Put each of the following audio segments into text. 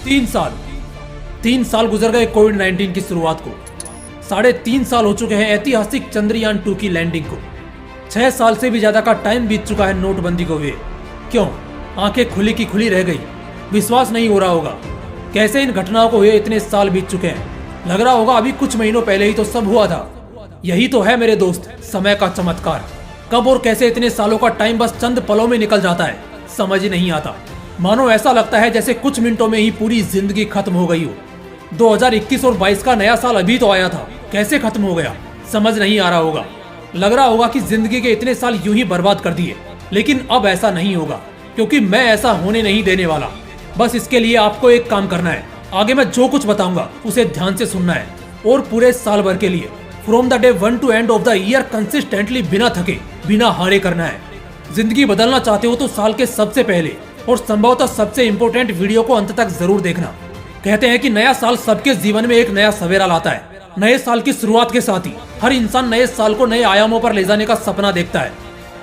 3 साल 3 साल गुजर गए कोविड-19 की शुरुआत को। 3.5 साल हो चुके हैं ऐतिहासिक चंद्रयान-2 की लैंडिंग को। 6 साल से भी ज्यादा का टाइम बीत चुका है नोटबंदी को हुए। क्यों? आंखें खुली की खुली रह गई। विश्वास नहीं हो रहा होगा कैसे इन घटनाओं को हुए इतने साल बीत चुके हैं। लग रहा होगा अभी कुछ महीनों पहले ही तो सब हुआ था। यही तो है मेरे दोस्त समय का चमत्कार। कब और कैसे इतने सालों का टाइम बस चंद पलों में निकल जाता है, समझ ही नहीं आता। मानो ऐसा लगता है जैसे कुछ मिनटों में ही पूरी जिंदगी खत्म हो गई हो। 2021 और 22 का नया साल अभी तो आया था, कैसे खत्म हो गया समझ नहीं आ रहा होगा। लग रहा होगा कि जिंदगी के इतने साल यूं ही बर्बाद कर दिए। लेकिन अब ऐसा नहीं होगा, क्योंकि मैं ऐसा होने नहीं देने वाला। बस इसके लिए आपको एक काम करना है। आगे मैं जो कुछ बताऊंगा उसे ध्यान से सुनना है और पूरे साल भर के लिए from the day 1 to end of the year consistently बिना थके बिना हारे करना है। जिंदगी बदलना चाहते हो तो साल के सबसे पहले और संभवतः सबसे इम्पोर्टेंट वीडियो को अंत तक जरूर देखना। कहते हैं कि नया साल सबके जीवन में एक नया सवेरा लाता है। नए साल की शुरुआत के साथ ही हर इंसान नए साल को नए आयामों पर ले जाने का सपना देखता है,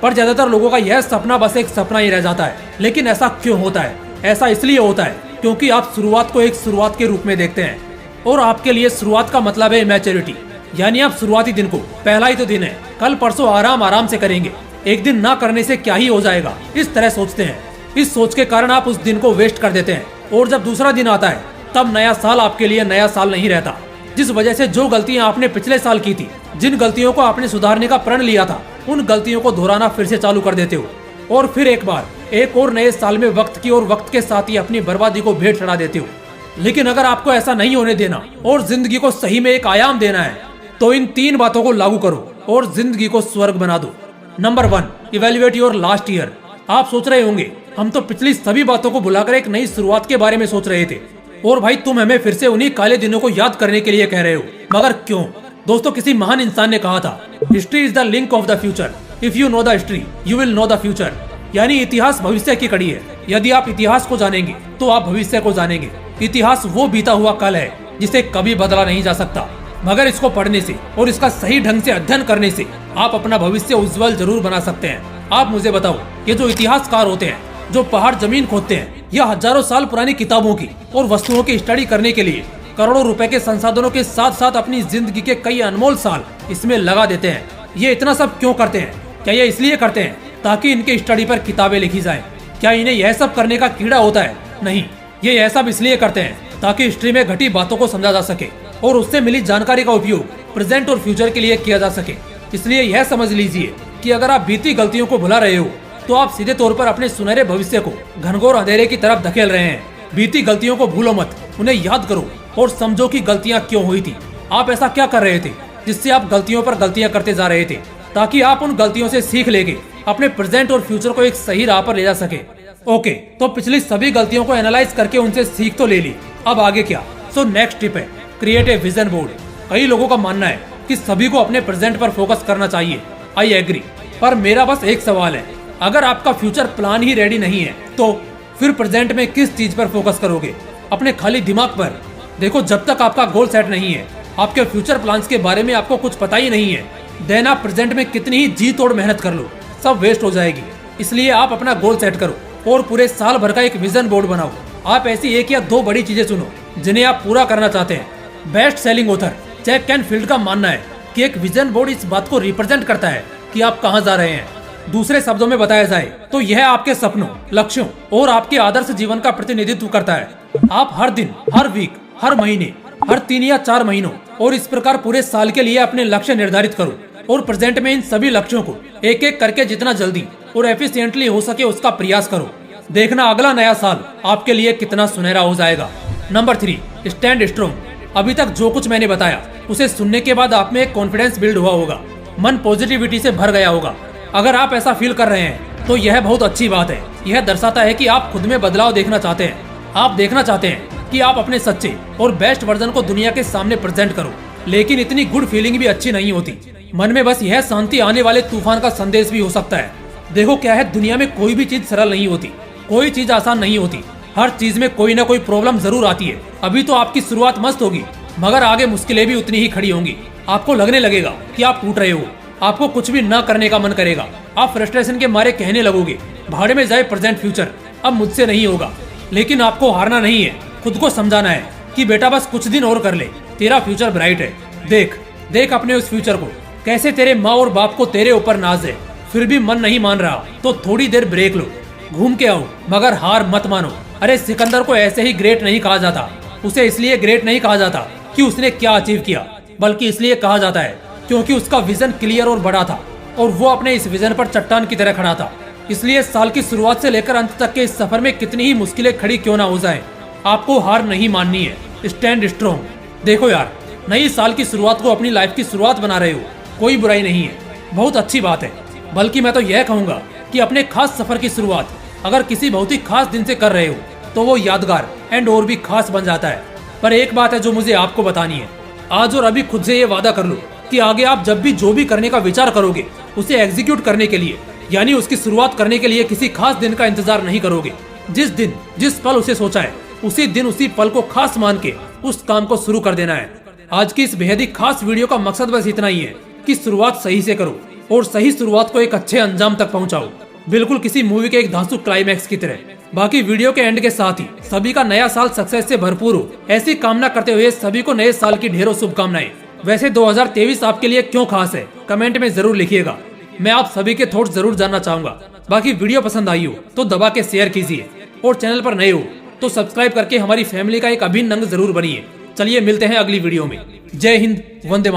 पर ज्यादातर लोगों का यह सपना बस एक सपना ही रह जाता है। लेकिन ऐसा क्यों होता है? ऐसा इसलिए होता है क्योंकि आप शुरुआत को एक शुरुआत के रूप में देखते हैं और आपके लिए शुरुआत का मतलब है मैच्योरिटी। यानी आप शुरुआती दिन को पहला ही तो दिन है, कल परसों आराम से करेंगे, एक दिन ना करने से क्या ही हो जाएगा, इस तरह सोचते हैं। इस सोच के कारण आप उस दिन को वेस्ट कर देते हैं और जब दूसरा दिन आता है तब नया साल आपके लिए नया साल नहीं रहता। जिस वजह से जो गलतियां आपने पिछले साल की थी, जिन गलतियों को आपने सुधारने का प्रण लिया था, उन गलतियों को दोहराना फिर से चालू कर देते हो और फिर एक बार एक और नए साल में वक्त की और वक्त के साथ ही अपनी बर्बादी को भेंट चढ़ा देते हो। लेकिन अगर आपको ऐसा नहीं होने देना और जिंदगी को सही में एक आयाम देना है तो इन 3 बातों को लागू करो और जिंदगी को स्वर्ग बना दो। Number 1, evaluate your last year. आप सोच रहे होंगे हम तो पिछली सभी बातों को भुलाकर एक नई शुरुआत के बारे में सोच रहे थे और भाई तुम हमें फिर से उन्हीं काले दिनों को याद करने के लिए कह रहे हो, मगर क्यों? दोस्तों, किसी महान इंसान ने कहा था, history is the link of the future. If you know the history you will know the future. यानी इतिहास भविष्य की कड़ी है। यदि आप इतिहास को जानेंगे तो आप भविष्य को जानेंगे। इतिहास वो बीता हुआ कल है जिसे कभी बदला नहीं जा सकता, मगर इसको पढ़ने से और इसका सही ढंग से अध्ययन करने से आप अपना भविष्य उज्जवल जरूर बना सकते हैं। आप मुझे बताओ, ये जो इतिहासकार होते हैं, जो पहाड़ जमीन खोदते हैं या हजारों साल पुरानी किताबों की और वस्तुओं की स्टडी करने के लिए करोड़ों रुपए के संसाधनों के साथ साथ अपनी जिंदगी के कई अनमोल साल इसमें लगा देते हैं, ये इतना सब क्यों करते हैं? क्या ये इसलिए करते हैं ताकि इनके स्टडी पर किताबें लिखी जाएं? क्या इन्हें यह सब करने का कीड़ा होता है? नहीं, ये यह सब इसलिए करते हैं ताकि हिस्ट्री में घटी बातों को समझा जा सके और उससे मिली जानकारी का उपयोग प्रेजेंट और फ्यूचर के लिए किया जा सके। इसलिए यह समझ लीजिए कि अगर आप बीती गलतियों को भुला रहे हो तो आप सीधे तौर पर अपने सुनहरे भविष्य को घनघोर अंधेरे की तरफ धकेल रहे हैं। बीती गलतियों को भूलो मत, उन्हें याद करो और समझो कि गलतियां क्यों हुई थी। आप ऐसा क्या कर रहे थे जिससे आप गलतियों पर गलतियां करते जा रहे थे, ताकि आप उन गलतियों से सीख लेके अपने प्रेजेंट और फ्यूचर को एक सही राह पर ले जा सके। ओके, तो पिछली सभी गलतियों को एनालाइज करके उनसे सीख तो ले ली, अब आगे क्या? सो नेक्स्ट टिप है क्रिएट ए विजन बोर्ड। कई लोगों का मानना है कि सभी को अपने प्रेजेंट पर फोकस करना चाहिए। आई एग्री, पर मेरा बस एक सवाल है, अगर आपका फ्यूचर प्लान ही रेडी नहीं है तो फिर प्रेजेंट में किस चीज पर फोकस करोगे? अपने खाली दिमाग पर? देखो, जब तक आपका गोल सेट नहीं है, आपके फ्यूचर प्लान्स के बारे में आपको कुछ पता ही नहीं है, देन आप प्रेजेंट में कितनी ही जी तोड़ मेहनत कर लो, सब वेस्ट हो जाएगी। इसलिए आप अपना गोल सेट करो और पूरे साल भर का एक विजन बोर्ड बनाओ। आप ऐसी 1 या 2 बड़ी चीजें चुनो जिन्हें आप पूरा करना चाहते हैं। Best selling author Jack Canfield का मानना है कि एक विजन बोर्ड इस बात को रिप्रेजेंट करता है कि आप कहां जा रहे हैं। दूसरे शब्दों में बताया जाए तो यह आपके सपनों, लक्ष्यों और आपके आदर्श जीवन का प्रतिनिधित्व करता है। आप हर दिन, हर वीक, हर महीने, हर 3 या 4 महीनों और इस प्रकार पूरे साल के लिए अपने लक्ष्य निर्धारित करो और प्रेजेंट में इन सभी लक्ष्यों को एक एक करके जितना जल्दी और एफिशिएंटली हो सके उसका प्रयास करो। देखना अगला नया साल आपके लिए कितना सुनहरा हो जाएगा। Number 3, stand strong. अभी तक जो कुछ मैंने बताया उसे सुनने के बाद आप में एक कॉन्फिडेंस बिल्ड हुआ होगा, मन पॉजिटिविटी से भर गया होगा। अगर आप ऐसा फील कर रहे हैं तो यह बहुत अच्छी बात है। यह दर्शाता है कि आप खुद में बदलाव देखना चाहते हैं। आप देखना चाहते हैं कि आप अपने सच्चे और बेस्ट वर्जन को दुनिया के सामने प्रेजेंट करो। लेकिन इतनी गुड फीलिंग भी अच्छी नहीं होती। मन में बस यह शांति आने वाले तूफान का संदेश भी हो सकता है। देखो क्या है, दुनिया में कोई भी चीज सरल नहीं होती, कोई चीज आसान नहीं होती। हर चीज में कोई ना कोई प्रॉब्लम जरूर आती है। अभी तो आपकी शुरुआत मस्त होगी, मगर आगे मुश्किलें भी उतनी ही खड़ी होंगी। आपको लगने लगेगा कि आप टूट रहे हो, आपको कुछ भी न करने का मन करेगा। आप फ्रस्ट्रेशन के मारे कहने लगोगे, भाड़े में जाए प्रेजेंट फ्यूचर, अब मुझसे नहीं होगा। लेकिन आपको हारना नहीं है, खुद को समझाना है कि बेटा बस कुछ दिन और कर ले, तेरा फ्यूचर ब्राइट है। देख देख अपने उस फ्यूचर को, कैसे तेरे माँ और बाप को तेरे ऊपर नाज है, फिर भी मन नहीं मान रहा तो थोड़ी देर ब्रेक लो, घूम के आओ, मगर हार मत मानो। अरे सिकंदर को ऐसे ही ग्रेट नहीं कहा जाता, उसे इसलिए ग्रेट नहीं कहा जाता कि उसने क्या अचीव किया, बल्कि इसलिए कहा जाता है क्योंकि उसका विजन क्लियर और बड़ा था और वो अपने इस विजन पर चट्टान की तरह खड़ा था। इसलिए साल की शुरुआत से लेकर अंत तक के इस सफर में कितनी ही मुश्किलें खड़ी क्यों ना हो जाए, आपको हार नहीं माननी है, स्टैंड स्ट्रॉन्ग। देखो यार, नई साल की शुरुआत को अपनी लाइफ की शुरुआत बना रहे हो, कोई बुराई नहीं है, बहुत अच्छी बात है। बल्कि मैं तो यह कहूंगा कि अपने खास सफर की शुरुआत अगर किसी बहुत ही खास दिन से कर रहे हो तो वो यादगार एंड और भी खास बन जाता है। पर एक बात है जो मुझे आपको बतानी है, आज और अभी खुद से ये वादा कर लो कि आगे आप जब भी जो भी करने का विचार करोगे उसे एग्जीक्यूट करने के लिए, यानी उसकी शुरुआत करने के लिए किसी खास दिन का इंतजार नहीं करोगे। जिस दिन जिस पल उसे सोचा है उसी दिन उसी पल को खास मान के उस काम को शुरू कर देना है। आज की इस बेहद ही खास वीडियो का मकसद बस इतना ही है कि शुरुआत सही से करो और सही शुरुआत को एक अच्छे अंजाम तक पहुंचाओ, बिल्कुल किसी मूवी के एक धांसू क्लाइमैक्स की तरह। बाकी वीडियो के एंड के साथ ही सभी का नया साल सक्सेस से भरपूर हो, ऐसी कामना करते हुए सभी को नए साल की ढेरों शुभकामनाएं। वैसे 2023 आपके लिए क्यों खास है, कमेंट में जरूर लिखिएगा, मैं आप सभी के थॉट्स जरूर जानना चाहूंगा। बाकी वीडियो पसंद आई हो तो दबा के शेयर कीजिए और चैनल पर नए हो तो सब्सक्राइब करके हमारी फैमिली का एक अभिन्न अंग जरूर बनिए। चलिए मिलते हैं अगली वीडियो में। जय हिंद, वंदे मातरम।